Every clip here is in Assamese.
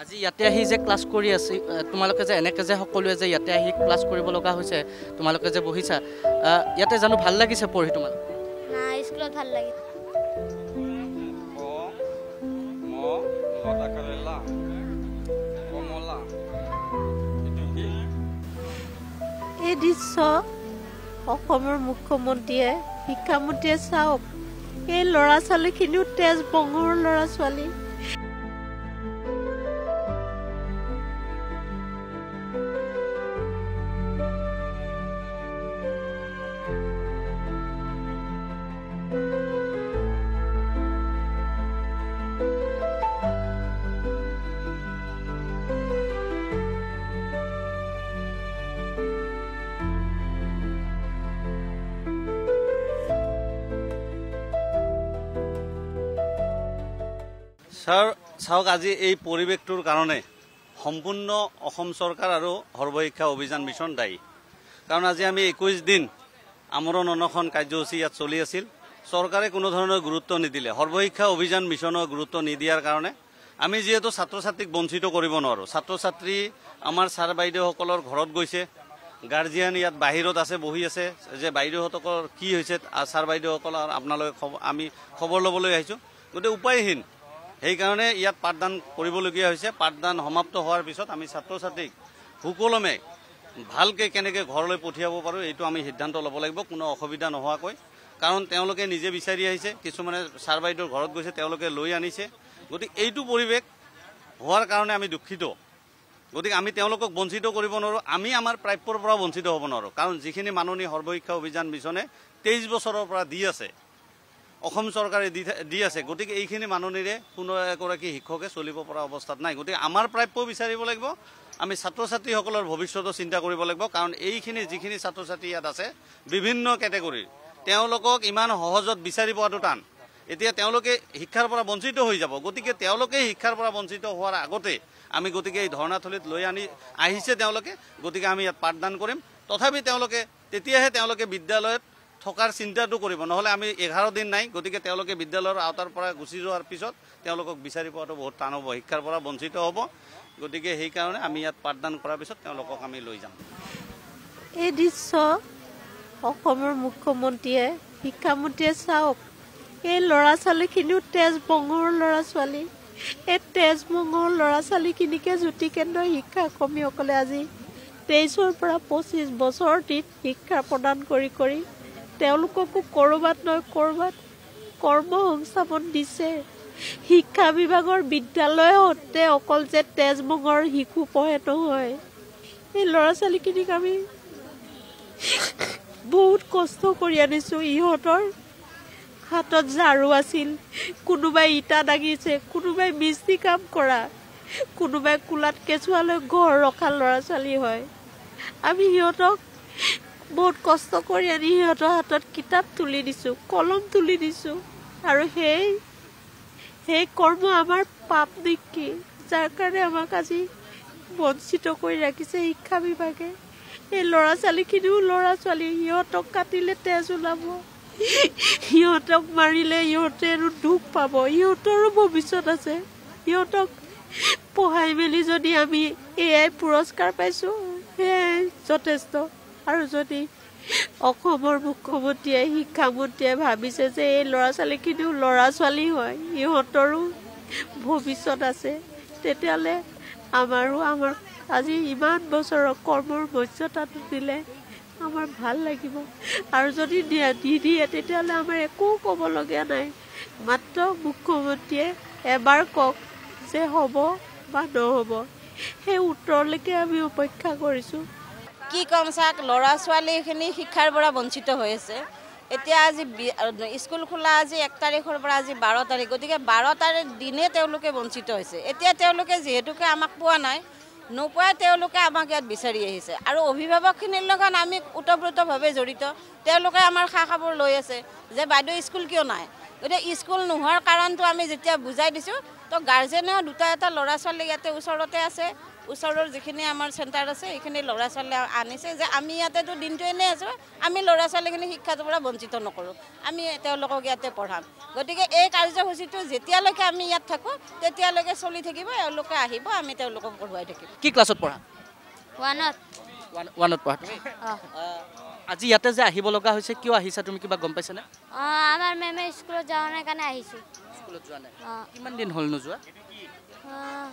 আজি ইয়াতে আহি যে ক্লাছ কৰি আছে তোমালোকে যে এনেকৈ যে সকলোৱে যে ইয়াতে আহি ক্লাছ কৰিব লগা হৈছে তোমালোকে যে বহিছা ইয়াতে জানো ভাল লাগিছে পঢ়ি তোমালোক না স্কুলত ভাল লাগে এই দৃশ্য অসমৰ মুখ্যমন্ত্ৰীয়ে শিক্ষামন্ত্ৰীয়ে চাওক এই ল'ৰা ছোৱালীখিনিও তেজ বঙৰ ল'ৰা ছোৱালী চাওক আজি এই পৰিৱেশটোৰ কাৰণে সম্পূৰ্ণ অসম চৰকাৰ আৰু সৰ্বশিক্ষা অভিযান মিছন দায়ী কাৰণ আজি আমি 21 দিন আমৰণ অনশন কাৰ্যসূচী ইয়াত চলি আছিল চৰকাৰে কোনো ধৰণৰ গুৰুত্ব নিদিলে সৰ্বশিক্ষা অভিযান মিছনৰ গুৰুত্ব নিদিয়াৰ কাৰণে আমি যেহেতু ছাত্ৰ ছাত্ৰীক বঞ্চিত কৰিব নোৱাৰো ছাত্ৰ ছাত্ৰী আমাৰ ছাৰ বাইদেউসকলৰ ঘৰত গৈছে গাৰ্জিয়ান ইয়াত বাহিৰত আছে বহি আছে যে বাইদেউসকলৰ কি হৈছে ছাৰ বাইদেউসকলৰ আপোনালোকে আমি খবৰ ল'বলৈ আহিছো গতিকে উপায়হীন সেইকাৰণে ইয়াত পাঠদান কৰিবলগীয়া হৈছে পাঠদান সমাপ্ত হোৱাৰ পিছত আমি ছাত্ৰ ছাত্ৰীক সুকলমে ভালকৈ কেনেকৈ ঘৰলৈ পঠিয়াব পাৰোঁ এইটো আমি সিদ্ধান্ত ল'ব লাগিব কোনো অসুবিধা নোহোৱাকৈ কাৰণ তেওঁলোকে নিজে বিচাৰি আহিছে কিছুমানে ছাৰ বাইদেউৰ ঘৰত গৈছে তেওঁলোকে লৈ আনিছে গতিকে এইটো পৰিৱেশ হোৱাৰ কাৰণে আমি দুখিত গতিকে আমি তেওঁলোকক বঞ্চিত কৰিব নোৱাৰোঁ আমি আমাৰ প্ৰাপ্যৰ পৰা বঞ্চিত হ'ব নোৱাৰোঁ কাৰণ যিখিনি মাননীয় সৰ্বশিক্ষা অভিযান মিছনে 23 বছৰৰ পৰা দি আছে অসম চৰকাৰে দি আছে গতিকে এইখিনি মাননীৰে কোনো এগৰাকী শিক্ষকে চলিব পৰা অৱস্থাত নাই গতিকে আমাৰ প্ৰাপ্য বিচাৰিব লাগিব আমি ছাত্ৰ ছাত্ৰীসকলৰ ভৱিষ্যতৰ চিন্তা কৰিব লাগিব কাৰণ এইখিনি যিখিনি ছাত্ৰ ছাত্ৰী ইয়াত আছে বিভিন্ন কেটেগৰীৰ তেওঁলোকক ইমান সহজত বিচাৰি পোৱাটো টান এতিয়া তেওঁলোকে শিক্ষাৰ পৰা বঞ্চিত হৈ যাব গতিকে তেওঁলোকে শিক্ষাৰ পৰা বঞ্চিত হোৱাৰ আগতে আমি গতিকে এই ধৰ্ণাথলীত লৈ আহিছে তেওঁলোকে গতিকে আমি ইয়াত পাঠদান কৰিম তথাপি তেওঁলোকে তেতিয়াহে তেওঁলোকে বিদ্যালয়ত থকাৰ চিন্তাটো কৰিব নহলে আমি 11 দিন নাই গতিকে তেওঁলোকে বিদ্যালয়ৰ আওতাৰ পৰা গুচি যোৱাৰ পিছত তেওঁলোকক বিচাৰি পোৱাটো বহুত টান হ'ব শিক্ষাৰ পৰা বঞ্চিত হ'ব গতিকে সেই কাৰণে আমি ইয়াত পাঠদান কৰাৰ পিছত তেওঁলোকক আমি লৈ যাম এই দৃশ্য অসমৰ মুখ্যমন্ত্ৰীয়ে শিক্ষামন্ত্ৰীয়ে চাওক এই ল'ৰা ছোৱালীখিনিও তেজ বঙৰ ল'ৰা ছোৱালী এই তেজ বঙৰ ল'ৰা ছোৱালীখিনিকে জ্যোতি কেন্দ্ৰ শিক্ষা কৰ্মীসকলে আজি 23 পৰা 25 বছৰ দিন শিক্ষা প্ৰদান কৰি তেওঁলোককো কৰবাত নহয় কৰবাত কৰ্ম সংস্থাপন দিছে শিক্ষা বিভাগৰ বিদ্যালয়তে অকল যে তেজমঙৰ শিশু পঢ়ে নহয় এই ল'ৰা ছোৱালীখিনিক আমি বহুত কষ্ট কৰি আনিছো ইহঁতৰ হাতত ঝাৰু আছিল কোনোবাই ইটা দাগিছে কোনোবাই মিস্ত্ৰী কাম কৰা কোনোবাই কুলাত কেঁচুৱালৈ ঘৰ ৰখা ল'ৰা ছোৱালী হয় আমি সিহঁতক বহুত কষ্ট কৰি আনি সিহঁতৰ হাতত কিতাপ তুলি দিছো কলম তুলি দিছো আৰু সেই কৰ্ম আমাৰ পাপ নেকি যাৰ কাৰণে আমাক আজি বঞ্চিত কৰি ৰাখিছে শিক্ষা বিভাগে এই ল'ৰা ছোৱালীখিনিও ল'ৰা ছোৱালী সিহঁতক কাটিলে তেজ ওলাব সিহঁতক মাৰিলে সিহঁতে আৰু দুখ পাব সিহঁতৰো ভৱিষ্যত আছে সিহঁতক পঢ়াই মেলি যদি আমি এয়াই পুৰস্কাৰ পাইছো সেয়াই যথেষ্ট আৰু যদি অসমৰ মুখ্যমন্ত্ৰীয়ে শিক্ষামন্ত্ৰীয়ে ভাবিছে যে এই ল'ৰা ছোৱালীখিনিও ল'ৰা ছোৱালী হয় সিহঁতৰো ভৱিষ্যত আছে তেতিয়াহ'লে আমাৰ আজি ইমান বছৰৰ কৰ্মৰ মৰ্যাদাটো দিলে আমাৰ ভাল লাগিব আৰু যদি নিদিয়ে তেতিয়াহ'লে আমাৰ একো ক'বলগীয়া নাই মাত্ৰ মুখ্যমন্ত্ৰীয়ে এবাৰ কওক যে হ'ব বা নহ'ব সেই উত্তৰলৈকে আমি অপেক্ষা কৰিছোঁ কি কম চাক ল'ৰা ছোৱালীখিনি শিক্ষাৰ পৰা বঞ্চিত হৈ আছে এতিয়া আজি স্কুল খোলা আজি 1 তাৰিখৰ পৰা আজি 12 তাৰিখ গতিকে 12 তাৰিখ দিনে তেওঁলোকে বঞ্চিত হৈছে এতিয়া তেওঁলোকে যিহেতুকে আমাক পোৱা নাই নোপোৱাই তেওঁলোকে আমাক ইয়াত বিচাৰি আহিছে আৰু অভিভাৱকখিনিৰ লগত আমি ওতঃপ্ৰোতভাৱে জড়িত তেওঁলোকে আমাৰ খা খবৰ লৈ আছে যে বাইদেউ স্কুল কিয় নাই গতিকে স্কুল নোহোৱাৰ কাৰণটো আমি যেতিয়া বুজাই দিছোঁ তো গাৰ্জেনেও দুটা এটা ল'ৰা ছোৱালী ইয়াতে ওচৰতে আছে ওচৰৰ যিখিনি আমাৰ চেণ্টাৰ আছে সেইখিনি ল'ৰা ছোৱালী আনিছে যে আমি ইয়াতেতো দিনটো এনেই আছোঁ, আমি ল'ৰা ছোৱালীখিনি শিক্ষাটোৰ পৰা বঞ্চিত নকৰোঁ, আমি তেওঁলোকক ইয়াতে পঢ়াম। গতিকে এই কাৰ্যসূচীটো যেতিয়ালৈকে আমি ইয়াত থাকোঁ তেতিয়ালৈকে চলি থাকিব, এওঁলোকে আহিব, আমি তেওঁলোকক পঢ়ুৱাই থাকিম। কি ক্লাছত পঢ়া? ওৱানত। ওৱানত পঢ়া তুমি? আজি ইয়াতে যে আহিব লগা হৈছে, কিয় আহিছা তুমি কিবা গম পাইছানে? আমাৰ মেমে স্কুলত যোৱা নাই কাৰণে আহিছোঁ। স্কুলত যোৱা নাই? কিমান দিন হ'ল নোযোৱা?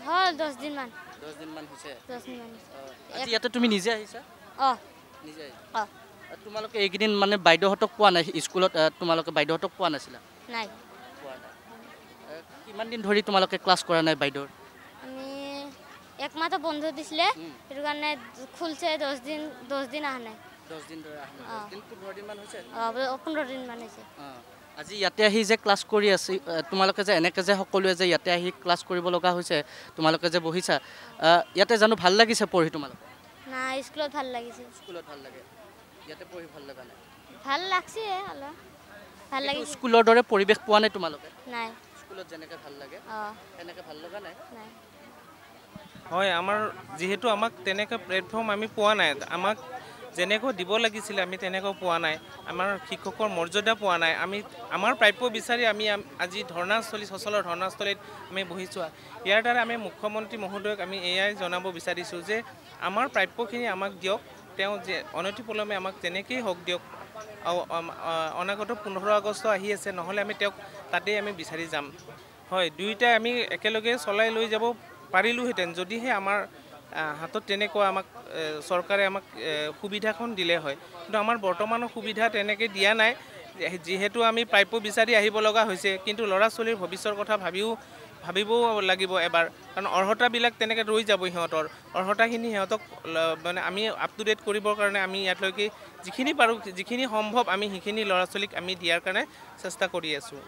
হ'ল 10 দিনমান। 10 দিনমান হৈছে। 10 দিনমান। আজি ইয়াতে তুমি নিজে আহিছা? নিজে আহিছা। অঁ। তোমালোকে এইকেইদিন মানে বাইদেউহঁতক পোৱা নাই স্কুলত? তোমালোকে বাইদেউহঁতক পোৱা নাছিলা? নাই। পোৱা নাই। কিমান দিন ধৰি তোমালোকে ক্লাছ কৰা নাই বাইদেউৰ? আমি 1 মাহটো বন্ধ দিছিলে, সেইটো কাৰণে খুলছে 10 দিন অহা নাই। 10 দিন ধৰি অহা নাই? 10 দিন 15 দিনমান হৈছে? 15 দিনমান হৈছে। আজি ইয়াতে আহি যে ক্লাছ কৰি আছে, তোমালোকে যে এনেকৈ যে সকলোৱে যে ইয়াতে আহি ক্লাছ কৰিব লগা হৈছে, তোমালোকে যে বহিছা, ইয়াতে জানো ভাল লাগিছে পঢ়ি তোমালোকে? নাই, স্কুলত ভাল লাগিছে। স্কুলত ভাল লাগে, ইয়াতে পঢ়ি ভাল লগা নাই? ভাল লাগছে অলপ, ভাল লাগিছে। স্কুলৰ দৰে পৰিৱেশ পোৱা নাই তোমালোকে? নাই। স্কুলত যেনেকৈ ভাল লাগে এনেকৈ ভাল লগা নাই? নাই। হয়, আমাৰ যিহেতু আমাক তেনেকৈ প্লেটফৰ্ম আমি পোৱা নাই, আমাক যেনেকৈ দিব লাগিছিলে আমি তেনেকৈ পোৱা নাই, আমাৰ শিক্ষকৰ মৰ্যাদা পোৱা নাই। আমাৰ প্ৰাপ্য বিচাৰি আমি আজি ধৰ্ণাস্থলী, সচলৰ ধৰ্ণাস্থলীত আমি বহিছোঁ। ইয়াৰ দ্বাৰা আমি মুখ্যমন্ত্ৰী মহোদয়ক আমি এয়াই জনাব বিচাৰিছোঁ যে আমাৰ প্ৰাপ্যখিনি আমাক দিয়ক, তেওঁ যে অনতিপলমে আমাক যেনেকেই হওক দিয়ক। অনাগত 15 আগষ্ট আহি আছে, নহ'লে আমি তেওঁক তাতেই আমি বিচাৰি যাম। হয়, দুয়োটাই আমি একেলগে চলাই লৈ যাব পাৰিলোহেঁতেন যদিহে আমাৰ হাতত তেনেকুৱা আমাক চৰকাৰে আমাক সুবিধাখন দিলে হয়, কিন্তু আমাৰ বৰ্তমানৰ সুবিধা তেনেকৈ দিয়া নাই। যিহেতু আমি প্ৰাপ্য বিচাৰি আহিব লগা হৈছে, কিন্তু ল'ৰা ছোৱালীৰ ভৱিষ্যতৰ কথা ভাবিবও লাগিব এবাৰ, কাৰণ অৰ্হতাবিলাক তেনেকৈ ৰৈ যাব। সিহঁতৰ অৰ্হতাখিনি সিহঁতক মানে আমি আপ টু ডেট কৰিবৰ কাৰণে আমি ইয়াতলৈকে যিখিনি পাৰোঁ, যিখিনি সম্ভৱ আমি সেইখিনি ল'ৰা ছোৱালীক আমি দিয়াৰ কাৰণে চেষ্টা কৰি আছোঁ।